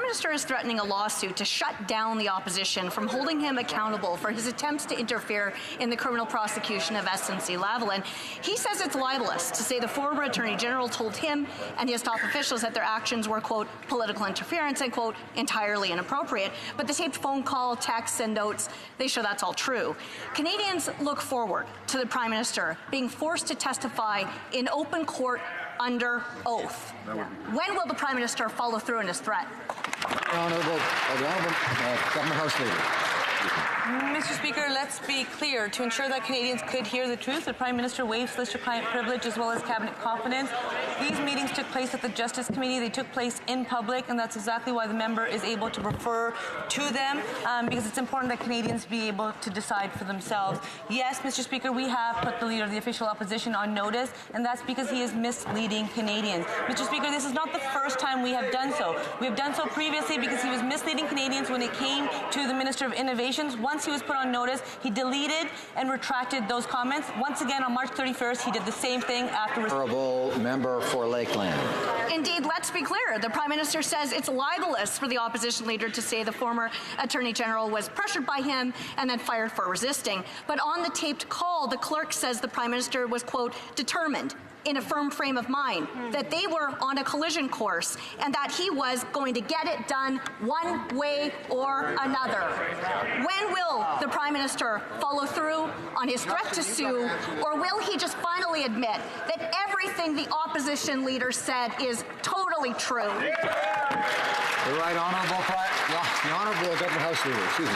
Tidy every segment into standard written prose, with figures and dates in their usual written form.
Minister is threatening a lawsuit to shut down the opposition from holding him accountable for his attempts to interfere in the criminal prosecution of SNC-Lavalin. He says it's libelous to say the former Attorney General told him and his top officials that their actions were, quote, political interference and, quote, entirely inappropriate. But the taped phone call, texts, and notes, they show that's all true. Canadians look forward to the Prime Minister being forced to testify in open court under oath. When will the Prime Minister follow through on his threat? The Honourable Government House Leader. Mr. Speaker, let's be clear. To ensure that Canadians could hear the truth, the Prime Minister waived solicitor-client privilege as well as cabinet confidence. These meetings took place at the Justice Committee. They took place in public, and that's exactly why the member is able to refer to them, because it's important that Canadians be able to decide for themselves. Yes, Mr. Speaker, we have put the Leader of the Official Opposition on notice, and that's because he is misleading Canadians. Mr. Speaker, this is not the first time we have done so. We have done so previously because he was misleading Canadians when it came to the Minister of Innovations. Once he was put on notice, he deleted and retracted those comments. Once again, on March 31st, he did the same thing afterwards. Honourable member for Lakeland. Indeed, let's be clear. The Prime Minister says it's libelous for the opposition leader to say the former Attorney General was pressured by him and then fired for resisting. But on the taped call, the clerk says the Prime Minister was, quote, determined in a firm frame of mind, that they were on a collision course and that he was going to get it done one way or another. When will the Prime Minister follow through on his threat to sue, or will he just finally admit that everything the opposition leader said is totally true? The right Honourable the Honourable Government House Leader. Excuse me.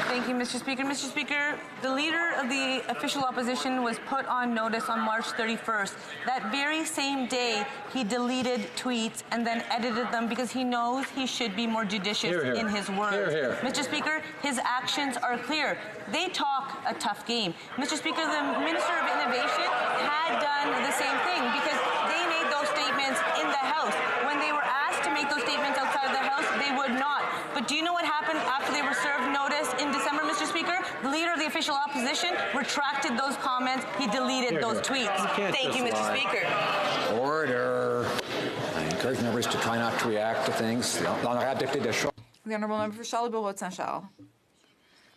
Thank you, Mr. Speaker. Mr. Speaker, the Leader of the Official Opposition was put on notice on March 31st. That very same day, he deleted tweets and then edited them because he knows he should be more judicious in his words. Mr. Speaker, his actions are clear. They talk a tough game. Mr. Speaker, the Minister of Innovation had done the same thing because they made those statements in the House. When they were asked to make those statements outside of the House, they would not. But do you know what happened after they were served notice in December, Mr. Speaker? The Leader of the Official Opposition retracted those comments. He deleted those tweets. Thank you, Mr. Speaker. Order. I encourage members to try not to react to things. The Honourable Member for Charleville-Haute-Saint-Charles.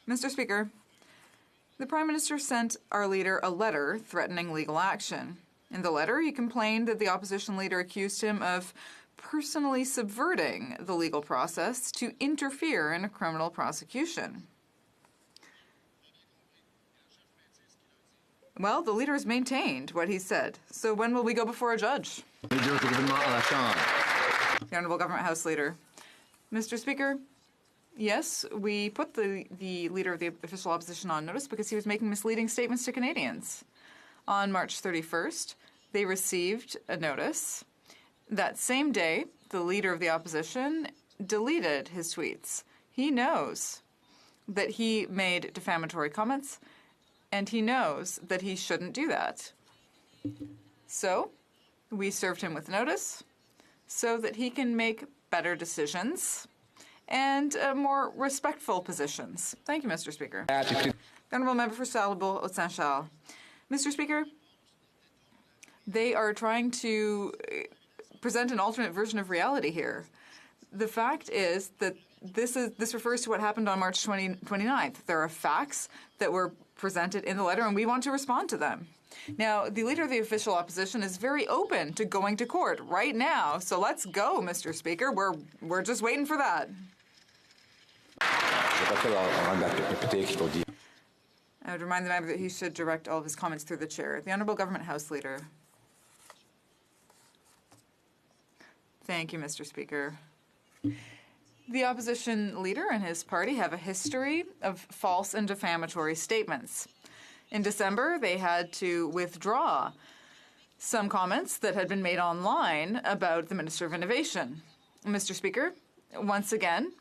Mr. Speaker, the Prime Minister sent our leader a letter threatening legal action. In the letter, he complained that the opposition leader accused him of personally subverting the legal process to interfere in a criminal prosecution. Well, the leader has maintained what he said. So when will we go before a judge? The Honourable Government House Leader. Mr. Speaker, yes, we put the Leader of the Official Opposition on notice because he was making misleading statements to Canadians. On March 31st, they received a notice. That same day, the Leader of the Opposition deleted his tweets. He knows that he made defamatory comments, and he knows that he shouldn't do that. So, we served him with notice so that he can make better decisions and more respectful positions. Thank you, Mr. Speaker. Honourable Member for Charleville-Haute-Saint-Charles. Mr. Speaker, they are trying to present an alternate version of reality here. The fact is that this refers to what happened on March 29th. There are facts that were presented in the letter, and we want to respond to them. Now, the Leader of the Official Opposition is very open to going to court right now, so let's go, Mr. Speaker. We're just waiting for that. I would remind the member that he should direct all of his comments through the chair. The Honourable Government House Leader. Thank you, Mr. Speaker. The opposition leader and his party have a history of false and defamatory statements. In December, they had to withdraw some comments that had been made online about the Minister of Innovation. Mr. Speaker, once again,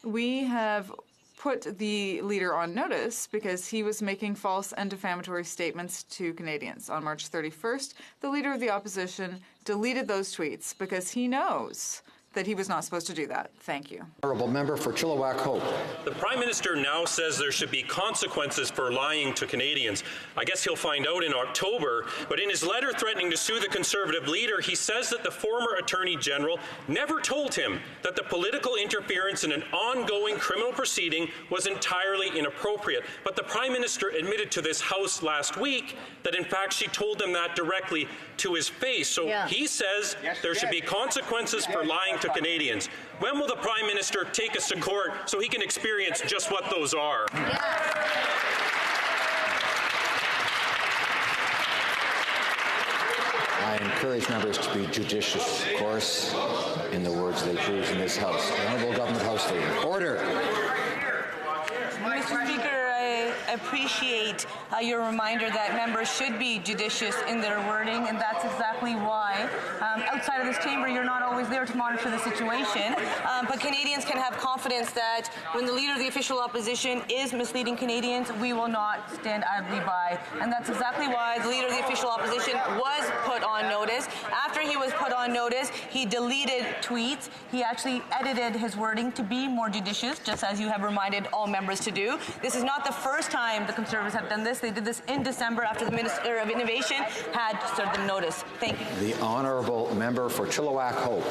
we have put the leader on notice because he was making false and defamatory statements to Canadians. On March 31st, the Leader of the Opposition deleted those tweets because he knows that he was not supposed to do that. Thank you. Honourable member for Chilliwack Hope. The Prime Minister now says there should be consequences for lying to Canadians. I guess he'll find out in October, but in his letter threatening to sue the Conservative leader, he says that the former Attorney General never told him that the political interference in an ongoing criminal proceeding was entirely inappropriate. But the Prime Minister admitted to this House last week that in fact she told him that directly to his face. So he says there should be consequences for lying to Canadians. When will the Prime Minister take us to court so he can experience just what those are? I encourage members to be judicious, of course, in the words they choose in this House. The Honourable Government House Leader. Order. Mr. Speaker, I appreciate your reminder that members should be judicious in their wording, and that's exactly why outside of this chamber you're not always there to monitor the situation, but Canadians can have confidence that when the Leader of the Official Opposition is misleading Canadians, we will not stand idly by. And that's exactly why the Leader of the Official Opposition was put on notice. After he was put on notice, he deleted tweets. He actually edited his wording to be more judicious, just as you have reminded all members to do. This is not the first time the Conservatives have done this. They did this in December after the Minister of Innovation had served them notice. Thank you. The Honourable member for Chilliwack Hope.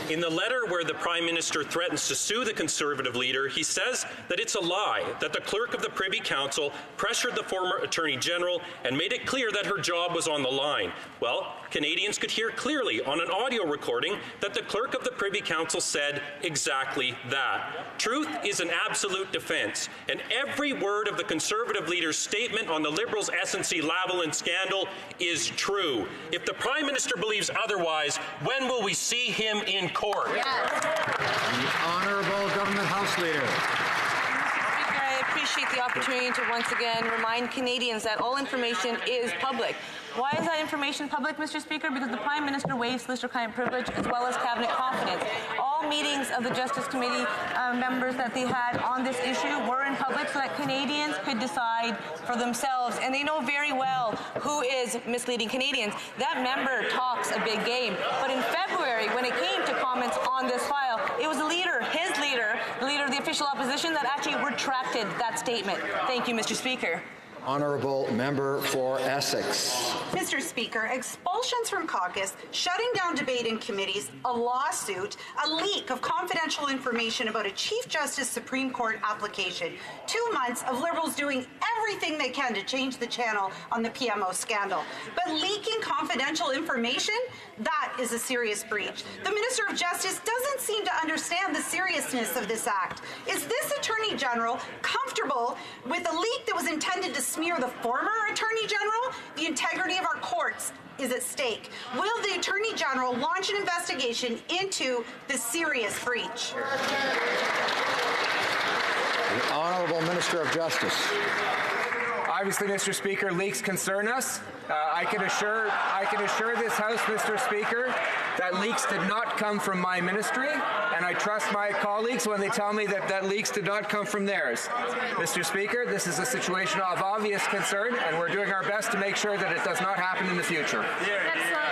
In the letter where the Prime Minister threatens to sue the Conservative leader, he says that it's a lie, that the Clerk of the Privy Council pressured the former Attorney General and made it clear that her job was on the line. Well, Canadians could hear clearly on an audio recording that the Clerk of the Privy Council said exactly that. Truth is an absolute defence, and every word of the Conservative leader's statement on the Liberals' SNC-Lavalin scandal is true. If the Prime Minister believes otherwise, when will we see him in court? The Honourable Government House Leader. Speaker, I appreciate the opportunity to once again remind Canadians that all information is public. Why is that information public, Mr. Speaker? Because the Prime Minister waives solicitor-client privilege as well as cabinet confidence. All meetings of the Justice Committee members that they had on this issue were in public so that Canadians could decide for themselves, and they know very well who is misleading Canadians. That member talks a big game, but in February, when it came to comments on this file, it was the leader, his leader, the Leader of the Official Opposition, that actually retracted that statement. Thank you, Mr. Speaker. Honourable member for Essex. Mr. Speaker, expulsions from caucus, shutting down debate in committees, a lawsuit, a leak of confidential information about a Chief Justice Supreme Court application, 2 months of Liberals doing everything they can to change the channel on the PMO scandal. But leaking confidential information? That is a serious breach. The Minister of Justice doesn't seem to understand the seriousness of this act. Is this Attorney General comfortable with a leak that was intended to smear the former Attorney General? The integrity of our courts is at stake. Will the Attorney General launch an investigation into this serious breach? The Honourable Minister of Justice. Obviously, Mr. Speaker, leaks concern us. I can assure this House, Mr. Speaker, that leaks did not come from my ministry, and I trust my colleagues when they tell me that leaks did not come from theirs. Mr. Speaker, this is a situation of obvious concern, and we're doing our best to make sure that it does not happen in the future.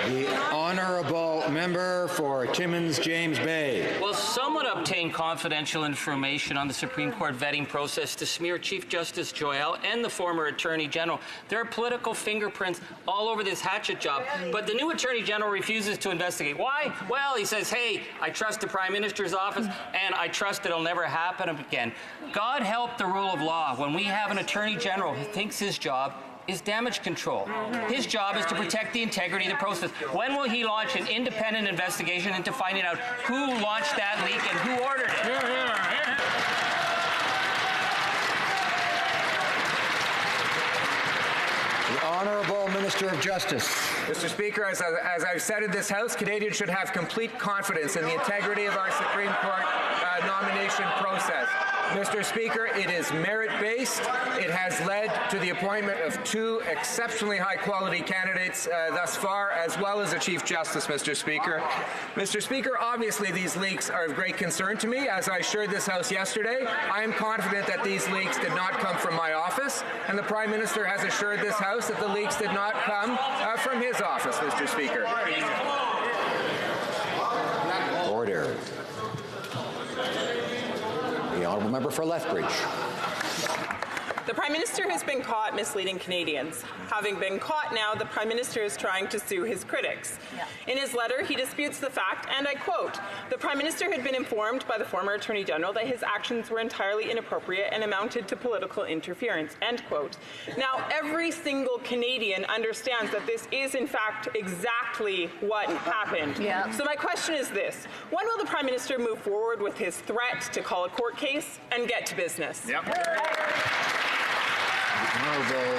The Honourable member for Timmins James Bay. Will someone obtain confidential information on the Supreme Court vetting process to smear Chief Justice Joyal and the former Attorney General? There are political fingerprints all over this hatchet job, but the new Attorney General refuses to investigate. Why? Well, he says, hey, I trust the Prime Minister's office, and I trust it'll never happen again. God help the rule of law when we have an Attorney General who thinks his job is damage control. His job is to protect the integrity of the process. When will he launch an independent investigation into finding out who launched that leak and who ordered it? The Honourable Minister of Justice. Mr. Speaker, as I've said in this House, Canadians should have complete confidence in the integrity of our Supreme Court nomination process. Mr. Speaker, it is merit-based. It has led to the appointment of 2 exceptionally high-quality candidates thus far, as well as a Chief Justice, Mr. Speaker. Mr. Speaker, obviously these leaks are of great concern to me. As I assured this House yesterday, I am confident that these leaks did not come from my office, and the Prime Minister has assured this House that the leaks did not come from his office, Mr. Speaker. Order. honourable member for Lethbridge. The Prime Minister has been caught misleading Canadians. Having been caught now, the Prime Minister is trying to sue his critics. In his letter, he disputes the fact, and I quote, "The Prime Minister had been informed by the former Attorney General that his actions were entirely inappropriate and amounted to political interference," end quote. Now, every single Canadian understands that this is, in fact, exactly what happened. So my question is this: when will the Prime Minister move forward with his threat to call a court case and get to business? Honourable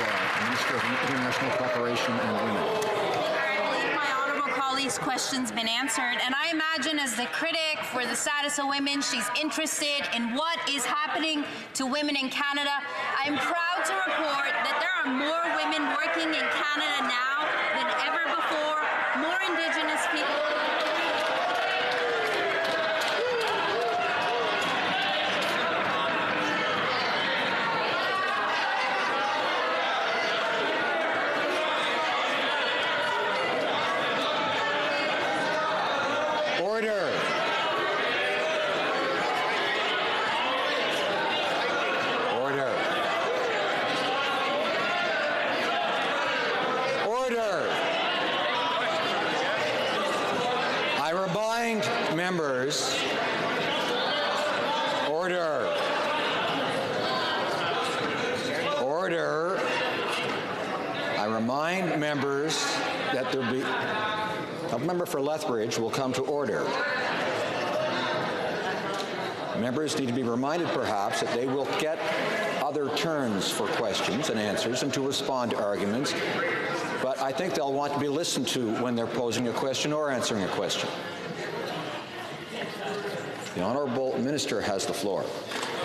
Minister of International Cooperation and Women. I believe my honourable colleague's question's been answered, and I imagine as the critic for the status of women, she's interested in what is happening to women in Canada. I'm proud to report that there are more women working in Canada now than ever before, more Indigenous people. Order. Order. Order. I remind members. Order. Order. I remind members that there be. A member for Lethbridge will come to order. Members need to be reminded, perhaps, that they will get other turns for questions and answers and to respond to arguments, but I think they'll want to be listened to when they're posing a question or answering a question. The Honourable Minister has the floor.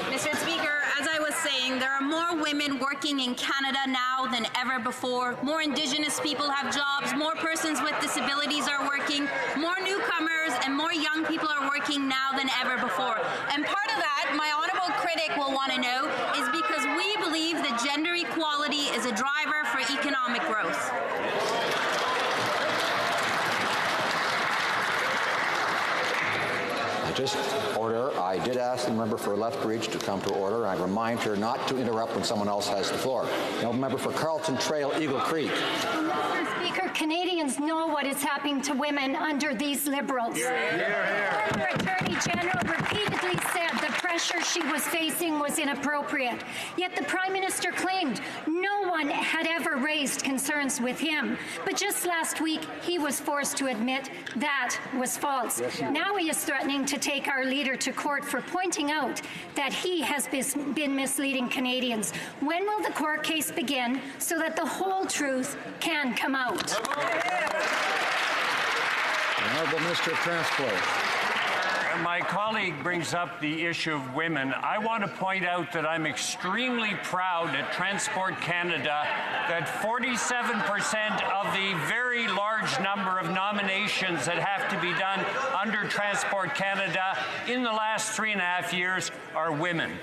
Mr. Speaker, as I was saying, there are more women working in Canada now than ever before. More Indigenous people have jobs, more persons with disabilities are working, more newcomers and more young people are working now than ever before. And part of that, my honourable critic will want to know, is because we believe that gender equality is a driver for economic growth. Order. I did ask the member for Lethbridge to come to order. I remind her not to interrupt when someone else has the floor. Now, member for Carlton Trail, Eagle Creek. Mr. Speaker, Canadians know what is happening to women under these Liberals. The former Attorney General repeatedly said the pressure she was facing was inappropriate. Yet the Prime Minister claimed no one had ever raised concerns with him. But just last week, he was forced to admit that was false. Now he is threatening to take our leader to court for pointing out that he has been misleading Canadians. When will the court case begin so that the whole truth can come out? Honourable Minister of Transport. My colleague brings up the issue of women. I want to point out that I'm extremely proud at Transport Canada that 47% of the very large number of nominations that have to be done under Transport Canada in the last 3.5 years are women.